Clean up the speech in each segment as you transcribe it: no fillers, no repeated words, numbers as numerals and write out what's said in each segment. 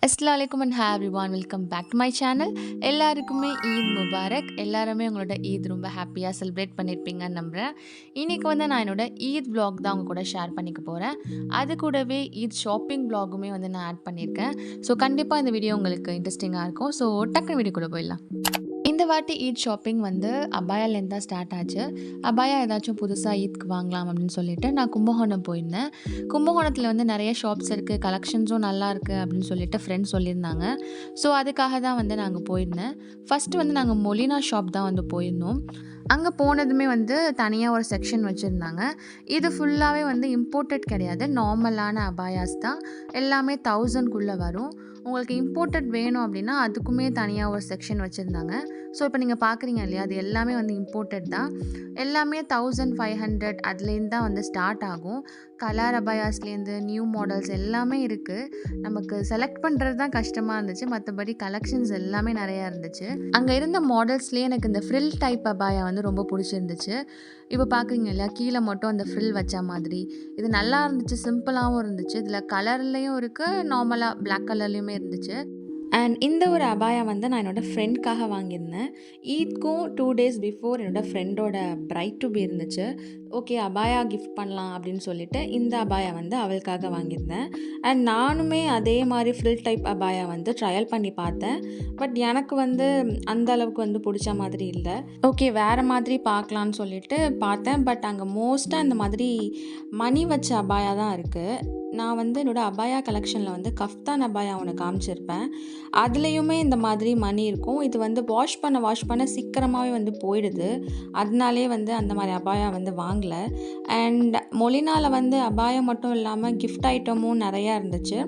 அஸ்ஸலாமு அலைக்கும் and hi everyone, welcome back to my channel. எல்லாருக்குமே ஈத் முபாரக். எல்லாருமே உங்களோட ஈத் ரொம்ப ஹாப்பியாக செலிப்ரேட் பண்ணியிருப்பீங்கன்னு நம்புகிறேன். இன்றைக்கி நான் என்னோட ஈத் vlog தான் உங்க கூட ஷேர் பண்ணிக்க போகிறேன். அது கூடவே ஈத் ஷாப்பிங் vlogமே நான் ஆட் பண்ணியிருக்கேன். ஸோ கண்டிப்பாக இந்த வீடியோ உங்களுக்கு இன்ட்ரெஸ்டிங்காக இருக்கும். ஸோ டக்குனு வீடியோக்குள்ளே போயிடலாம். இந்த வாட்டி ஈத் ஷாப்பிங் அபாயாலேருந்து தான் ஸ்டார்ட் ஆச்சு. அபாயா ஏதாச்சும் புதுசாக ஈத்க்கு வாங்கலாம் அப்படின்னு சொல்லிட்டு நான் கும்பகோணம் போயிருந்தேன். கும்பகோணத்தில் நிறைய ஷாப்ஸ் இருக்குது, கலெக்ஷன்ஸும் நல்லா இருக்குது அப்படின்னு சொல்லிட்டு ஃப்ரெண்ட்ஸ் சொல்லியிருந்தாங்க. ஸோ அதுக்காக தான் நாங்கள் போயிருந்தேன். ஃபஸ்ட்டு நாங்கள் மொலினா ஷாப் தான் போயிருந்தோம். அங்கே போனதுமே தனியாக ஒரு செக்ஷன் வச்சுருந்தாங்க. இது ஃபுல்லாகவே இம்போர்ட்டட் கிடையாது, நார்மலான அபாயாஸ் தான். எல்லாமே 1000க்குள்ளே வரும். உங்களுக்கு இம்போர்ட்டட் வேணும் அப்படின்னா அதுக்குமே தனியாக ஒரு செக்ஷன் வச்சுருந்தாங்க. ஸோ இப்போ நீங்கள் பார்க்குறீங்க இல்லையா, அது எல்லாமே இம்போர்ட்டட் தான். எல்லாமே 1500 அதுலேருந்து தான் ஸ்டார்ட் ஆகும். கலர் அபாயாஸ்லேருந்து நியூ மாடல்ஸ் எல்லாமே இருக்குது. நமக்கு செலக்ட் பண்ணுறது தான் கஷ்டமாக இருந்துச்சு, மற்றபடி கலெக்ஷன்ஸ் எல்லாமே நிறையா இருந்துச்சு. அங்கே இருந்த மாடல்ஸ்லேயே எனக்கு இந்த ஃப்ரில் டைப் அபாயா ரொம்ப பிடிச்சிருந்துச்சு. இப்போ பார்க்குறீங்க இல்லையா, கீழே மட்டும் அந்த ஃப்ரில் வச்ச மாதிரி இது நல்லா இருந்துச்சு, சிம்பிளாகவும் இருந்துச்சு. இதில் கலர்லேயும் இருக்குது, நார்மலாக பிளாக் கலர்லேயுமே இருந்துச்சு. அண்ட் இந்த ஒரு அபாயா நான் என்னோடய ஃப்ரெண்ட்காக வாங்கியிருந்தேன். ஈத்க்கும் 2 டேஸ் பிஃபோர் என்னோடய ஃப்ரெண்டோட பிரைட் டு பி இருந்துச்சு. ஓகே, அபாயா கிஃப்ட் பண்ணலாம் அப்படின்னு சொல்லிட்டு இந்த அபாயா அவளுக்காக வாங்கியிருந்தேன். அண்ட் நானுமே அதே மாதிரி ஃப்ரில் டைப் அபாயா ட்ரையல் பண்ணி பார்த்தேன். பட் எனக்கு அந்த அளவுக்கு பிடிச்ச மாதிரி இல்லை. ஓகே, வேறு மாதிரி பார்க்கலான்னு சொல்லிட்டு பார்த்தேன். பட் அங்கே மோஸ்ட்டாக இந்த மாதிரி மணி வச்ச அபாயா தான் இருக்குது. நான் என்னோடய அபாயா கலெக்ஷனில் கஃப்தான் அபாயா ஒன்று காமிச்சிருப்பேன். அதுலேயுமே இந்த மாதிரி மணி இருக்கும். இது வாஷ் பண்ண சீக்கிரமாகவே போயிடுது. அதனாலே அந்த மாதிரி அபாயா வாங்கலை. அண்ட் மொலினாவில் அபாயா மட்டும் இல்லாமல் கிஃப்ட் ஐட்டமும் நிறையா இருந்துச்சு.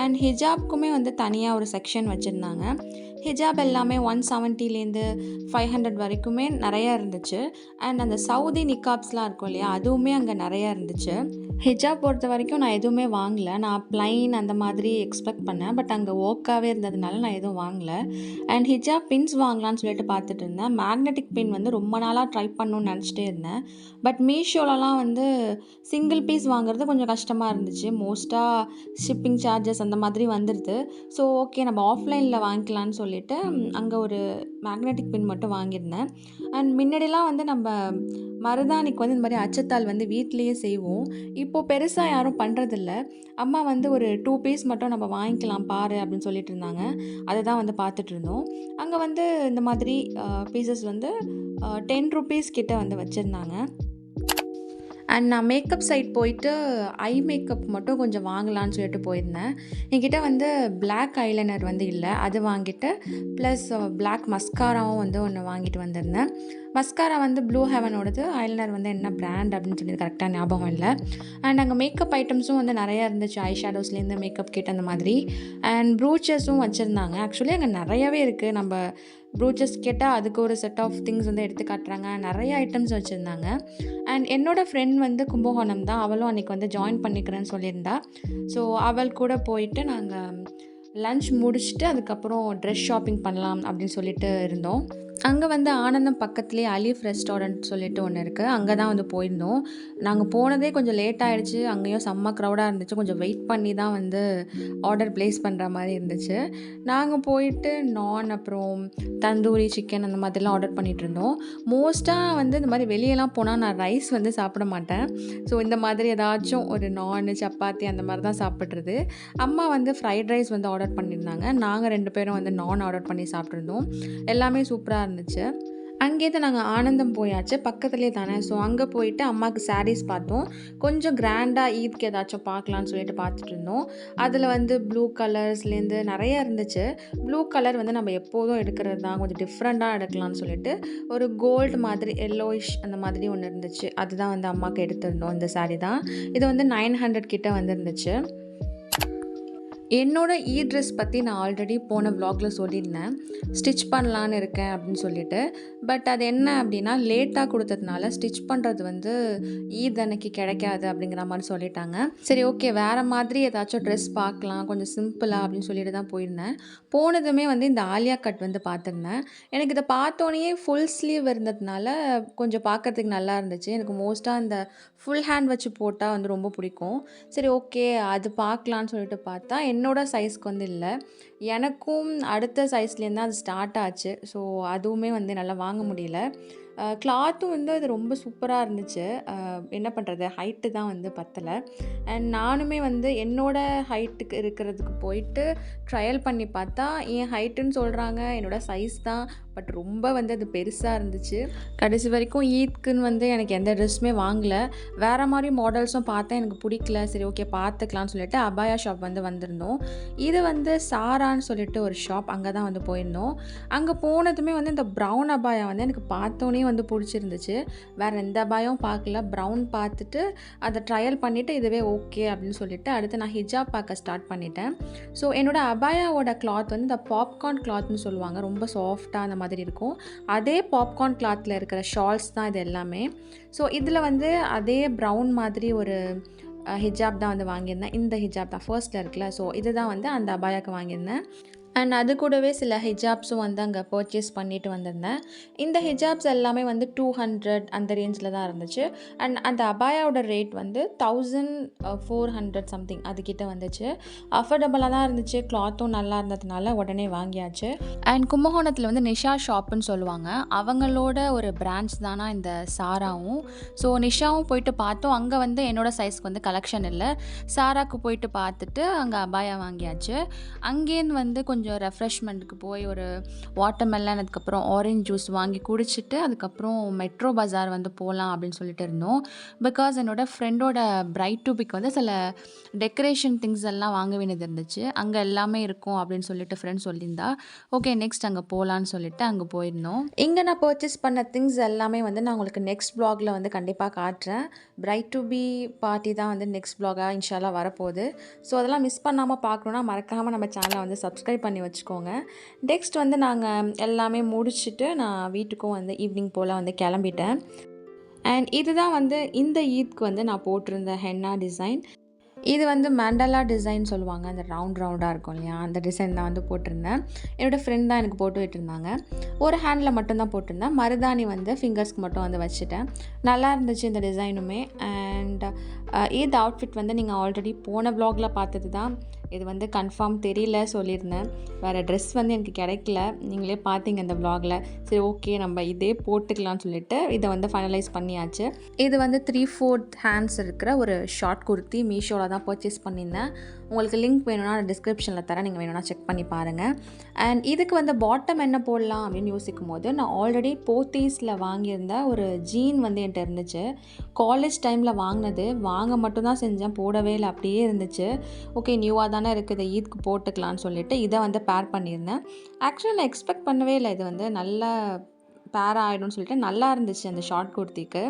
அண்ட் ஹிஜாப்க்குமே தனியாக ஒரு செக்ஷன் வச்சுருந்தாங்க. ஹிஜாப் எல்லாமே 170லேருந்து 500 வரைக்குமே நிறையா இருந்துச்சு. அண்ட் அந்த சவுதி நிக்காப்ஸ்லாம் இருக்கும் இல்லையா, அதுவுமே அங்கே நிறையா இருந்துச்சு. ஹிஜாப் பொறுத்த வரைக்கும் நான் எதுவுமே வாங்கலை. நான் ப்ளைன் அந்த மாதிரி எக்ஸ்பெக்ட் பண்ணேன். பட் அங்கே ஓக்காவே இருந்ததுனால நான் எதுவும் வாங்கலை. அண்ட் ஹிஜாப் பின்ஸ் வாங்கலான்னு சொல்லிட்டு பார்த்துட்டு இருந்தேன். மேக்னெட்டிக் பின் ரொம்ப நாளாக ட்ரை பண்ணணும்னு நினச்சிட்டே இருந்தேன். பட் மீஷோலலாம் சிங்கிள் பீஸ் வாங்குறது கொஞ்சம் கஷ்டமாக இருந்துச்சு. மோஸ்ட்டாக ஷிப்பிங் சார்ஜஸ் அந்த மாதிரி வந்துடுது. ஸோ ஓகே, நம்ம ஆஃப்லைனில் வாங்கிக்கலான்னு சொல்லிட்டு அங்கே ஒரு மேக்னெட்டிக் பின் மட்டும் வாங்கியிருந்தேன். அண்ட் முன்னாடிலாம் நம்ம மருதாணிக்கு இந்த மாதிரி அச்சத்தால் வீட்டிலையே செய்வோம். இப்போது பெருசாக யாரும் பண்ணுறதில்ல. அம்மா ஒரு 2 பீஸ் மட்டும் நம்ம வாங்கிக்கலாம் பாரு அப்படின்னு சொல்லிட்டு இருந்தாங்க. அதை தான் பார்த்துட்டு இருந்தோம். அங்கே இந்த மாதிரி பீசஸ் 10 ருபீஸ் கிட்ட வச்சுருந்தாங்க. அண்ட் நான் மேக்கப் சைட் போயிட்டு ஐ மேக்கப் மட்டும் கொஞ்சம் வாங்கலான்னு சொல்லிட்டு போயிருந்தேன். என்கிட்ட பிளாக் ஐலைனர் இல்லை, அது வாங்கிட்டு ப்ளஸ் பிளாக் மஸ்காராவும் ஒன்று வாங்கிட்டு வந்திருந்தேன். மஸ்காரா ப்ளூ ஹெவனோடது, ஐலைனர் என்ன பிராண்ட் அப்படின்னு சொல்லி கரெக்டாக ஞாபகம் இல்லை. அண்ட் அங்கே மேக்கப் ஐட்டம்ஸும் நிறையா இருந்துச்சு. ஐ ஷேடோஸ்லேருந்து மேக்கப் கிட் அந்த மாதிரி. அண்ட் ப்ரூச்சஸும் வச்சுருந்தாங்க. ஆக்சுவலி அங்கே நிறையாவே இருக்குது. நம்ம ப்ரூச்சஸ் கேட்டால் அதுக்கு ஒரு செட் ஆஃப் திங்ஸ் எடுத்து காட்டுறாங்க. நிறைய ஐட்டம்ஸ் வச்சுருந்தாங்க. அண்ட் என்னோடய ஃப்ரெண்ட் கும்பகோணம் தான். அவளும் அன்றைக்கி ஜாயின் பண்ணிக்கிறேன்னு சொல்லியிருந்தா. ஸோ அவள் கூட போயிட்டு நாங்கள் லன்ச் முடிச்சுட்டு அதுக்கப்புறம் ட்ரெஸ் ஷாப்பிங் பண்ணலாம் அப்படின்னு சொல்லிட்டு இருந்தோம். அங்கே ஆனந்தம் பக்கத்துலேயே அலீஃப் ரெஸ்டாரண்ட் சொல்லிட்டு ஒன்று இருக்குது. அங்கே தான் போயிருந்தோம். நாங்கள் போனதே கொஞ்சம் லேட் ஆகிடுச்சு. அங்கேயும் செம்ம க்ரௌடாக இருந்துச்சு. கொஞ்சம் வெயிட் பண்ணி தான் ஆர்டர் ப்ளேஸ் பண்ணுற மாதிரி இருந்துச்சு. நாங்கள் போயிட்டு நான் அப்புறம் தந்தூரி சிக்கன் அந்த மாதிரிலாம் ஆர்டர் பண்ணிகிட்டு இருந்தோம். மோஸ்ட்டாக இந்த மாதிரி வெளியெல்லாம் போனால் நான் ரைஸ் சாப்பிட மாட்டேன். ஸோ இந்த மாதிரி ஏதாச்சும் ஒரு நான் சப்பாத்தி அந்த மாதிரி தான் சாப்பிட்றது. அம்மா ஃப்ரைட் ரைஸ் ஆர்டர் பண்ணியிருந்தாங்க. நாங்கள் 2 பேரும் நான் ஆர்டர் பண்ணி சாப்பிட்ருந்தோம். எல்லாமே சூப்பராக இருந்துச்சு. அங்கேருந்து நாங்கள் ஆனந்தம் போயாச்சு, பக்கத்துலேயே தானே. ஸோ அங்கே போயிட்டு அம்மாவுக்கு சாரீஸ் பார்த்தோம். கொஞ்சம் கிராண்டாக ஈத்க்கு ஏதாச்சும் பார்க்கலான்னு சொல்லிட்டு பார்த்துட்டு இருந்தோம். அதில் ப்ளூ கலர்ஸ்லேருந்து நிறையா இருந்துச்சு. ப்ளூ கலர் நம்ம எப்போதும் எடுக்கிறது தான், கொஞ்சம் டிஃப்ரெண்ட்டாக எடுக்கலாம்னு சொல்லிட்டு ஒரு கோல்டு மாதிரி எல்லோயிஷ் அந்த மாதிரி ஒன்று இருந்துச்சு. அதுதான் அம்மாவுக்கு எடுத்திருந்தோம். இந்த சாரீ தான். இது 900 கிட்ட வந்துருந்துச்சு. என்னோட ட்ரெஸ் பற்றி நான் ஆல்ரெடி போன விலாகில் சொல்லியிருந்தேன். ஸ்டிச் பண்ணலான்னு இருக்கேன் அப்படின்னு சொல்லிட்டு. பட் அது என்ன அப்படின்னா, லேட்டாக கொடுத்ததுனால ஸ்டிச் பண்ணுறது ஈத் அன்னைக்கு கிடைக்காது அப்படிங்கிற மாதிரி சொல்லிட்டாங்க. சரி ஓகே, வேறு மாதிரி ஏதாச்சும் ட்ரெஸ் பார்க்கலாம் கொஞ்சம் சிம்பிளாக அப்படின்னு சொல்லிட்டு தான் போயிருந்தேன். போனதுமே இந்த ஆலியா கட் பார்த்துருந்தேன். எனக்கு இதை பார்த்தோன்னே ஃபுல் ஸ்லீவ் இருந்ததுனால கொஞ்சம் பார்க்குறதுக்கு நல்லா இருந்துச்சு. எனக்கு மோஸ்ட்டாக அந்த ஃபுல் ஹேண்ட் வச்சு போட்டால் ரொம்ப பிடிக்கும். சரி ஓகே, அது பார்க்கலான்னு சொல்லிட்டு பார்த்தா என்னோட சைஸ்க்கு வந்து இல்ல. எனக்கும் அடுத்த சைஸ்லேருந்து தான் அது ஸ்டார்ட் ஆச்சு. ஸோ அதுவுமே வந்து என்னால வாங்க முடியல. கிளாத்தும் வந்து அது ரொம்ப சூப்பரா இருந்துச்சு. என்ன பண்றது? ஹைட்டு தான் வந்து பத்தல. அண்ட் நானுமே வந்து என்னோட ஹைட்டுக்கு இருக்கிறதுக்கு போயிட்டு ட்ரையல் பண்ணி பார்த்தா, என் ஹைட்டுன்னு சொல்றாங்க. என்னோட சைஸ் தான். பட் ரொம்ப வந்து அது பெருசா இருந்துச்சு. கடைசி வரைக்கும் ஈத்க்குன்னு வந்து எனக்கு எந்த ட்ரெஸ்ஸுமே வாங்கல. வேற மாரி மாடல்ஸும் பார்த்தேன். எனக்கு பிடிக்கல. சரி ஓகே பார்த்துக்கலாம்னு சொல்லிட்டு அபாயா ஷாப் வந்து வந்திருந்தோம். இது வந்து சாரான்னு சொல்லிட்டு ஒரு ஷாப். அங்க தான் வந்து போயிருந்தோம். அங்க போனதுமே வந்து இந்த ப்ரவுன் அபாயா வந்து எனக்கு பார்த்தோனே வந்து பிடிச்சிருந்துச்சு. வேற எந்த அபாயாவும் பார்க்கல. ப்ரவுன் பார்த்துட்டு அத ட்ரையல் பண்ணிட்டு இதுவே ஓகே அப்படின்னு சொல்லிட்டு அடுத்து நான் ஹிஜாப் பார்க்க ஸ்டார்ட் பண்ணிட்டேன். ஸோ என்னோட அபாயாவோட கிளாத் வந்து இந்த பாப்கார்ன் கிளாத்ன்னு சொல்லுவாங்க. ரொம்ப சாஃப்ட்டா அந்த மாதிரி இருக்கும். அதே பாப்கார்ன் கிளாத்ல இருக்கிற ஷால்ஸ் தான் இது எல்லாமே. ஸோ இதில் வந்து அதே ப்ரவுன் மாதிரி ஒரு ஹிஜாப் தான் வந்து வாங்கியிருந்தேன். இந்த ஹிஜாப் தான் ஃபர்ஸ்ட்ல இருக்குல்ல. ஸோ இதுதான் வந்து அந்த அபாயாக்கு வாங்கியிருந்தேன். அண்ட் அது கூடவே சில ஹிஜாப்ஸும் வந்து அங்கே பர்ச்சேஸ் பண்ணிட்டு வந்திருந்தேன். இந்த ஹிஜாப்ஸ் எல்லாமே வந்து 200 அந்த ரேஞ்சில் தான் இருந்துச்சு. அண்ட் அந்த அபாயாவோட ரேட் வந்து 1400 சம்திங் அதுக்கிட்ட வந்துச்சு. அஃபோர்டபுளாக தான் இருந்துச்சு. கிளாத்தும் நல்லா இருந்ததுனால உடனே வாங்கியாச்சு. அண்ட் கும்பகோணத்தில் வந்து நிஷா ஷாப்புன்னு சொல்லுவாங்க. அவங்களோட ஒரு பிரான்ச் தானா இந்த சாராவும். ஸோ நிஷாவும் போயிட்டு பார்த்தோம். அங்கே வந்து என்னோட சைஸ்க்கு வந்து கலெக்ஷன் இல்லை. சாராக்கு போயிட்டு பார்த்துட்டு அங்கே அபாயா வாங்கியாச்சு. அங்கேருந்து வந்து கொஞ்சம் ரெஃப்ரெஷ்மெண்ட்டுக்கு போய் ஒரு வாட்டர்மெலன் அதுக்கப்புறம் ஆரஞ்ச் ஜூஸ் வாங்கி குடிச்சிட்டு அதுக்கப்புறம் மெட்ரோ பஜார் வந்து போகலாம் அப்படின்னு சொல்லிட்டு இருந்தோம். பிகாஸ் என்னோட ஃப்ரெண்டோட பிரைட் டு பிக் வந்து சில டெக்கரேஷன் திங்ஸ் எல்லாம் வாங்க வேண்டியது இருந்துச்சு. அங்கே எல்லாமே இருக்கும் அப்படின்னு சொல்லிட்டு ஃப்ரெண்ட் சொல்லியிருந்தா. ஓகே நெக்ஸ்ட் அங்கே போகலான்னு சொல்லிட்டு அங்கே போயிருந்தோம். இங்கே நான் பர்ச்சேஸ் பண்ண திங்ஸ் எல்லாமே வந்து நான் உங்களுக்கு நெக்ஸ்ட் வ்ளாகில் வந்து கண்டிப்பாக காட்டுறேன். பிரைட் டு பி பார்ட்டி தான் வந்து நெக்ஸ்ட் வ்ளாகாக இன்ஷால்லா வரப்போகுது. ஸோ அதெல்லாம் மிஸ் பண்ணாமல் பார்க்கணுன்னா மறக்காமல் நம்ம சேனலை வந்து சப்ஸ்கிரைப் பண்ணி வச்சுக்கோங்க. நெக்ஸ்ட் வந்து நாங்கள் எல்லாமே முடிச்சுட்டு நான் வீட்டுக்கும் வந்து ஈவினிங் போல் வந்து கிளம்பிட்டேன். அண்ட் இதுதான் வந்து இந்த ஈத்க்கு வந்து நான் போட்டிருந்த ஹென்னா டிசைன். இது வந்து மண்டலா டிசைன் சொல்லுவாங்க. அந்த ரவுண்டாக இருக்கும் இல்லையா, அந்த டிசைன் தான் வந்து போட்டிருந்தேன். என்னோடய ஃப்ரெண்ட் தான் எனக்கு போட்டு விட்டுருந்தாங்க. ஒரு ஹேண்டில் மட்டும்தான் போட்டிருந்தேன். மருதாணி வந்து ஃபிங்கர்ஸ்க்கு மட்டும் வந்து வச்சுட்டேன். நல்லா இருந்துச்சு இந்த டிசைனுமே. அண்ட் இந்த அவுட்ஃபிட் வந்து நீங்கள் ஆல்ரெடி போன வ்ளாகில் பார்த்தது தான். இது வந்து கன்ஃபார்ம் தெரியல சொல்லியிருந்தேன். வேறு ட்ரெஸ் வந்து எனக்கு கிடைக்கல. நீங்களே பார்த்தீங்க இந்த வ்ளாகில். சரி ஓகே நம்ம இதே போட்டுக்கலாம்னு சொல்லிட்டு இதை வந்து ஃபைனலைஸ் பண்ணியாச்சு. இது வந்து 3/4 ஹேண்ட்ஸ் இருக்கிற ஒரு ஷார்ட் குர்த்தி மீஷோவில் தான் பர்ச்சேஸ் பண்ணியிருந்தேன். உங்களுக்கு லிங்க் வேணும்னா நான் டிஸ்கிரிப்ஷனில் தரேன். நீங்கள் வேணும்னா செக் பண்ணி பாருங்கள். அண்ட் இதுக்கு வந்து பாட்டம் என்ன போடலாம் அப்படின்னு யோசிக்கும் போது நான் ஆல்ரெடி போத்தீஸில் வாங்கியிருந்த ஒரு ஜீன் வந்து என்கிட்ட இருந்துச்சு. காலேஜ் டைமில் வாங்கினது. வாங்க மட்டும்தான் செஞ்சேன், போடவே இல்லை, அப்படியே இருந்துச்சு. ஓகே நியூவாக தானே இருக்குது, ஈத்க்கு போட்டுக்கலான்னு சொல்லிட்டு இதை வந்து பேர் பண்ணியிருந்தேன். ஆக்சுவலி நான் எக்ஸ்பெக்ட் பண்ணவே இல்லை இது வந்து நல்ல பேர் ஆகிடும்னு சொல்லிட்டு. நல்லா இருந்துச்சு அந்த ஷார்ட் குர்த்திக்கு.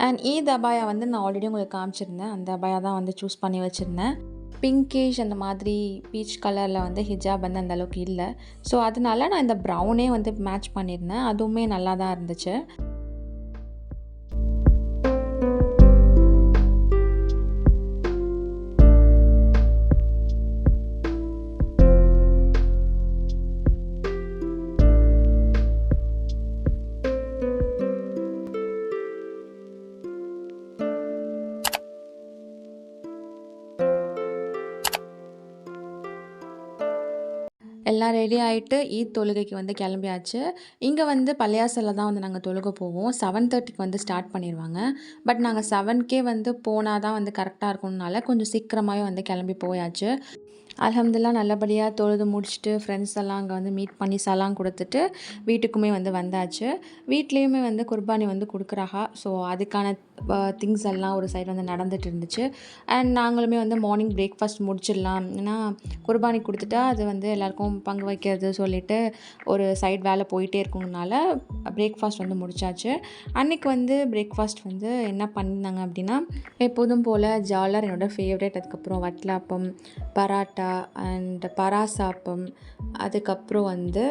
அண்ட் ஈத் அபாயா வந்து நான் ஆல்ரெடி உங்களுக்கு காமிச்சிருந்தேன். அந்த அபாயா தான் வந்து சூஸ் பண்ணி வச்சுருந்தேன். பிங்கிஷ் அந்த மாதிரி பீச் கலரில் வந்து ஹிஜாப் வந்து அந்தளவுக்கு இல்லை. ஸோ அதனால நான் இந்த ப்ரௌனே வந்து மேட்ச் பண்ணியிருந்தேன். அதுவுமே நல்லா தான் இருந்துச்சு. எல்லாம் ரெடி ஆகிட்டு ஈத் தொழுகைக்கு வந்து கிளம்பியாச்சு. இங்கே வந்து பள்ளியாசலில் தான் வந்து நாங்கள் தொழுக போவோம். 7:30க்கு வந்து ஸ்டார்ட் பண்ணிடுவாங்க. பட் நாங்கள் 7க்கே வந்து போனால் தான் வந்து கரெக்டாக இருக்கணும்னால கொஞ்சம் சீக்கிரமாகவே வந்து கிளம்பி போயாச்சு. அல்ஹம்துலில்லாஹ் நல்லபடியாக தொழுது முடிச்சுட்டு ஃப்ரெண்ட்ஸ் எல்லாம் அங்கே வந்து மீட் பண்ணி சலாம் கொடுத்துட்டு வீட்டுக்குமே வந்து வந்தாச்சு. வீட்லேயுமே வந்து குர்பானி வந்து கொடுக்குறாங்க. ஸோ அதுக்கான திங்ஸ் எல்லாம் ஒரு சைடு வந்து நடந்துட்டு இருந்துச்சு. அண்ட் நாங்களுமே வந்து மார்னிங் பிரேக்ஃபாஸ்ட் முடிச்சிடலாம், ஏன்னா குர்பானி கொடுத்துட்டா அது வந்து எல்லாருக்கும் பங்கு வைக்கிறது சொல்லிட்டு ஒரு சைடு வேலை போயிட்டே இருக்குங்கனால பிரேக்ஃபாஸ்ட் வந்து முடிச்சாச்சு. அன்றைக்கி வந்து பிரேக்ஃபாஸ்ட் வந்து என்ன பண்ணியிருந்தாங்க அப்படின்னா, எப்போதும் போல் ஜாலர் என்னோடய ஃபேவரேட், அதுக்கப்புறம் வட்லாப்பம், பராட்டா அண்ட் பராசாப்பம், அதுக்கப்புறம் வந்து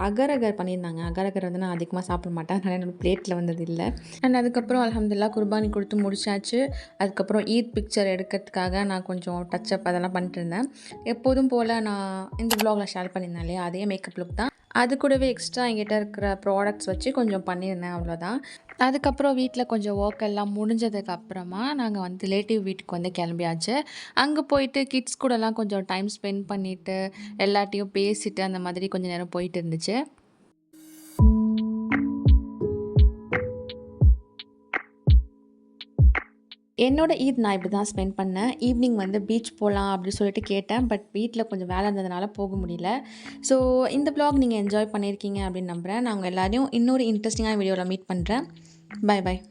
அகரகர் பண்ணியிருந்தாங்க. அகரகர் வந்து நான் அதிகமாக சாப்பிட மாட்டேன், அதனால் என்னோடய பிளேட்டில் வந்தது இல்லை. அண்ட் அதுக்கப்புறம் அல்ஹம்துலில்லாஹ் குர்பானி கொடுத்து முடிச்சாச்சு. அதுக்கப்புறம் ஈத் பிக்சர் எடுக்கிறதுக்காக நான் கொஞ்சம் டச்சப் அதெல்லாம் பண்ணிட்டு இருந்தேன். எப்போதும் போல் நான் இந்த வ்ளாகில் ஷேர் பண்ணியிருந்தேன் இல்லையா, அதே மேக்கப் லுக் தான். அது கூடவே எக்ஸ்ட்ரா என்கிட்ட இருக்கிற ப்ராடக்ட்ஸ் வச்சு கொஞ்சம் பண்ணியிருந்தேன் அவ்வளோதான். அதுக்கப்புறம் வீட்ல கொஞ்சம் ஒர்க் எல்லாம் முடிஞ்சதுக்கு அப்புறமா நாங்க வந்து ரிலேட்டிவ் வீட்டுக்கு வந்து கிளம்பியாச்சு. அங்க போயிட்டு கிட்ஸ் கூடலாம் கொஞ்சம் டைம் ஸ்பெண்ட் பண்ணிட்டு, எல்லார்ட்டயும் பேசிட்டு அந்த மாதிரி கொஞ்ச நேரம் போயிட்டு இருந்துச்சு. என்னோட ஈத் நான் இப்படி தான் ஸ்பெண்ட் பண்ணேன். ஈவினிங் வந்து பீச் போலாம் அப்படி சொல்லிட்டு கேட்டேன். பட் வீட்ல கொஞ்சம் வேலை இருந்ததுனால போக முடியல. ஸோ இந்த வ்ளாக் நீங்க என்ஜாய் பண்ணியிருக்கீங்க அப்படின்னு நம்புறேன். நான் உங்க எல்லாரையும் இன்னொரு இன்ட்ரெஸ்டிங்கான வீடியோல மீட் பண்றேன். பாய் பாய்.